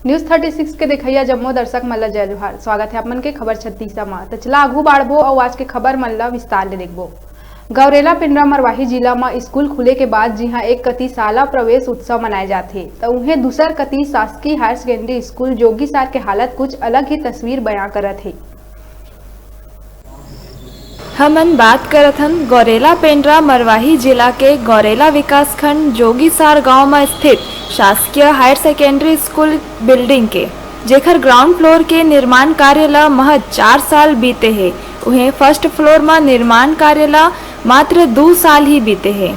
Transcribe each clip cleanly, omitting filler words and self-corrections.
News 36 के देखैया जम्मो दर्शक मन ला जय जोहार। स्वागत है आपमन के खबर 36 में। तो चला आगू बाढ़बो और आज के खबर मन ला विस्तार ले देखबो। गौरेला पिंडरा मरवाही जिला में स्कूल खुले के बाद जिहां एक कती साला प्रवेश उत्सव मनाए जाते तो उन्हें दूसर कती शासकीय हायर सेकेंडरी स्कूल जोगीसार के हालत कुछ अलग ही तस्वीर बयां करत है। हमन बात करत हन गौरेला पेंड्रा मरवाही जिला के गौरेला विकासखंड जोगीसार गांव में स्थित शासकीय हायर सेकेंडरी स्कूल बिल्डिंग के, जेकर ग्राउंड फ्लोर के निर्माण कार्य ला महज 4 साल बीते हैं। उन्हें फर्स्ट फ्लोर में निर्माण कार्य ला मात्र 2 साल ही बीते हैं।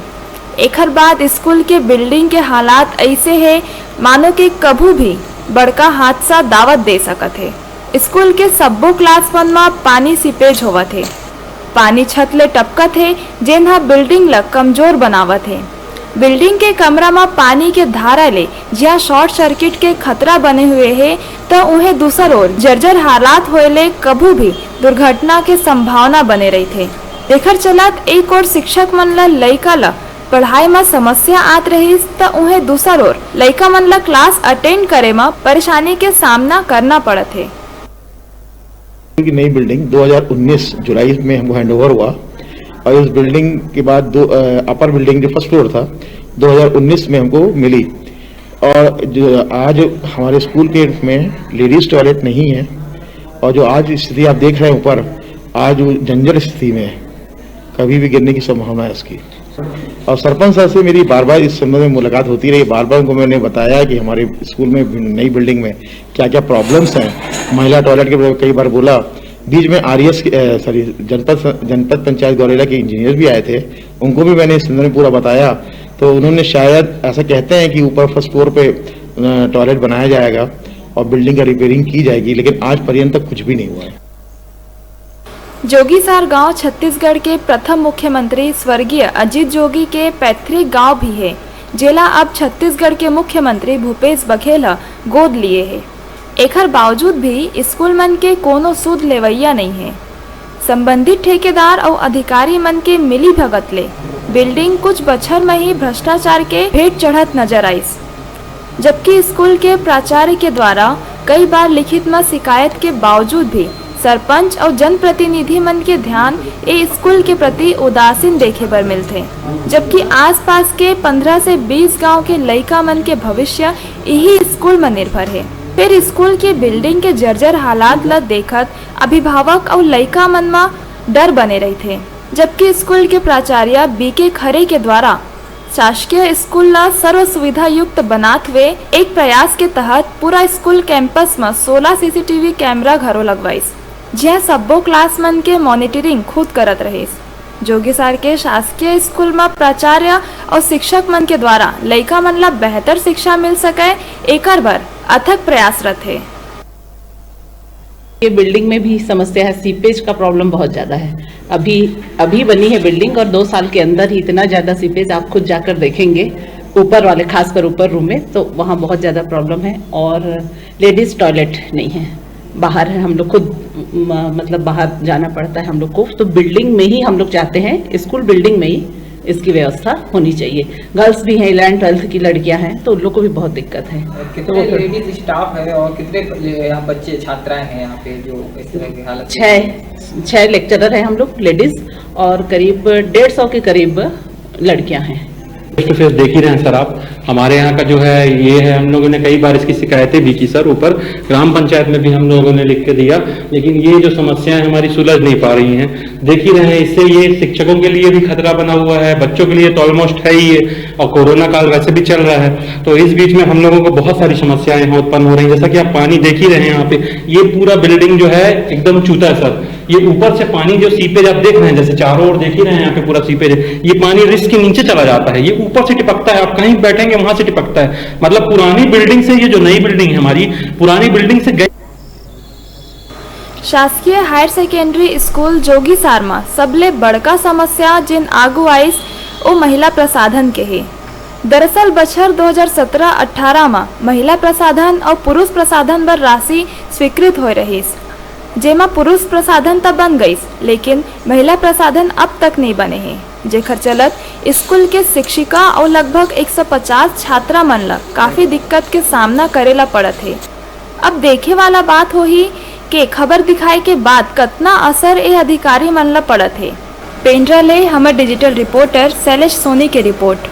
एकर बाद स्कूल के बिल्डिंग के हालात ऐसे है मानो कि कभू भी बड़का हादसा दावत दे सकत है। स्कूल के सब्बो क्लास वन में पानी सीपेज होवत है। पानी छत ले टपकत है जेनहा बिल्डिंग ला कमजोर बनावत है। बिल्डिंग के कमरा में पानी के धारा ले जहाँ शॉर्ट सर्किट के खतरा बने हुए है तो उन्हें दूसर ओर जर्जर हालात होले कभू भी दुर्घटना के संभावना बने रही थे। देखर चलत एक और शिक्षक मन ला लइका ला पढ़ाई में समस्या आत रही तो उन्हें दूसर ओर लइका मन ला क्लास अटेंड करे में परेशानी के सामना करना पड़त है। की नई बिल्डिंग 2019 जुलाई में हमको हैंडओवर हुआ और इस बिल्डिंग के बाद अपर बिल्डिंग जो फर्स्ट फ्लोर था 2019 में हमको मिली। और जो आज हमारे स्कूल के में लेडीज टॉयलेट नहीं है और जो आज स्थिति आप देख रहे हैं ऊपर, आज जंजर स्थिति में है, कभी भी गिरने की संभावना है इसकी। और सरपंच साहब से मेरी बार बार इस संबंध में मुलाकात होती रही। बार बार उनको मैंने बताया कि हमारे स्कूल में नई बिल्डिंग में क्या क्या प्रॉब्लम्स हैं। महिला टॉयलेट के कई बार बोला। बीच में आरएस जनपद पंचायत गौरेला के इंजीनियर भी आए थे, उनको भी मैंने इस संबंध में पूरा बताया। तो उन्होंने शायद ऐसा कहते हैं कि ऊपर फर्स्ट फ्लोर पे टॉयलेट बनाया जाएगा और बिल्डिंग का रिपेयरिंग की जाएगी, लेकिन आज पर्यंत तक कुछ भी नहीं हुआ है। जोगीसार गांव छत्तीसगढ़ के प्रथम मुख्यमंत्री स्वर्गीय अजीत जोगी के पैतृक गांव भी है, जेला अब छत्तीसगढ़ के मुख्यमंत्री भूपेश बघेल गोद लिए है। एकर बावजूद भी स्कूल मन के कोनो सूद लेवैया नहीं है। संबंधित ठेकेदार और अधिकारी मन के मिली भगत ले बिल्डिंग कुछ बछर में ही भ्रष्टाचार के भेंट चढ़त नजर आईस, जबकि स्कूल के प्राचार्य के द्वारा कई बार लिखित में शिकायत के बावजूद भी सरपंच और जनप्रतिनिधि मन के ध्यान ए स्कूल के प्रति उदासीन देखे बर मिलते, जबकि आसपास के 15 से 20 गांव के लइका मन के भविष्य यही स्कूल में निर्भर है। फिर स्कूल के बिल्डिंग के जर्जर हालात ला देखत अभिभावक और लइका मन में डर बने रही थे, जबकि स्कूल के प्राचार्य बीके खरे के द्वारा शासकीय स्कूल ला सर्व सुविधा युक्त बनाते हुए एक प्रयास के तहत पूरा स्कूल कैंपस में 16 सीसीटीवी कैमरा घरों लगवाइस, जहाँ सब्बो क्लास मन के मॉनिटरिंग खुद करत रहे। जोगीसार के शासकीय स्कूल में प्राचार्य और शिक्षक मन के द्वारा लइका मन ला बेहतर शिक्षा मिल सके एकर बर अथक प्रयासरत है। ये बिल्डिंग में भी समस्या है, सीपेज का प्रॉब्लम बहुत ज्यादा है। अभी बनी है बिल्डिंग और 2 साल के अंदर ही इतना ज्यादा सीपेज आप खुद जाकर देखेंगे ऊपर वाले, खासकर ऊपर रूम में, तो वहाँ बहुत ज्यादा प्रॉब्लम है। और लेडीज टॉयलेट नहीं है, बाहर है, हम लोग खुद मतलब बाहर जाना पड़ता है हम लोग को। तो बिल्डिंग में ही हम लोग चाहते हैं, स्कूल बिल्डिंग में ही इसकी व्यवस्था होनी चाहिए। गर्ल्स भी हैं, 11th 12th की लड़कियां हैं, तो उन लोग को भी बहुत दिक्कत है। कितने लेडीज स्टाफ है और कितने यहाँ बच्चे छात्राएं हैं यहाँ पे जो इस तरह की हालत? 6 लेक्चरर हैं हम लोग लेडीज और करीब 150 के करीब लड़कियां हैं। फेस टू फेस देख ही रहे हैं सर आप। हमारे यहाँ का जो है ये है, हम लोगों ने कई बार इसकी शिकायतें भी की सर, ऊपर ग्राम पंचायत में भी हम लोगों ने लिख के दिया, लेकिन ये जो समस्याएं हमारी सुलझ नहीं पा रही हैं। देख ही रहे हैं, इससे ये शिक्षकों के लिए भी खतरा बना हुआ है, बच्चों के लिए तो ऑलमोस्ट है ही है, और कोरोना काल वैसे भी चल रहा है। तो इस बीच में हम लोगों को बहुत सारी समस्याएं उत्पन्न हो रही है। जैसा कि आप पानी देख ही रहे हैं यहाँ पे, ये पूरा बिल्डिंग जो है एकदम चूता है सर। ये ऊपर से पानी जो सीपेज आप देख रहे हैं, जैसे चारों ओर देख ही रहे हैं यहाँ पे पूरा सीपेज है, ये पानी रिस्क के नीचे चला जाता है, ये ऊपर से टिपकता है, आप कहीं बैठेंगे वहां से टिपकता है। मतलब पुरानी बिल्डिंग से ये जो नई बिल्डिंग है हमारी, पुरानी बिल्डिंग से गई। शासकीय हायर सेकेंडरी स्कूल जोगीसार में सबले बड़का समस्या जिन आगू आइस वो महिला प्रसाधन के है। दरअसल बछर 2017-18 में महिला प्रसाधन और पुरुष प्रसाधन बर राशि स्वीकृत हो रही, जेमा पुरुष प्रसाधन तब बन गई, लेकिन महिला प्रसाधन अब तक नहीं बने हैं, जेकर चलत स्कूल के शिक्षिका और लगभग 150 छात्रा मन ला काफी दिक्कत के सामना करेला पड़त है। अब देखे वाला बात हो ही कि खबर दिखाए के बाद कतना असर ए अधिकारी मन ला पड़त है। पेंड्रा ले हमर डिजिटल रिपोर्टर शैलेश सोनी के रिपोर्ट।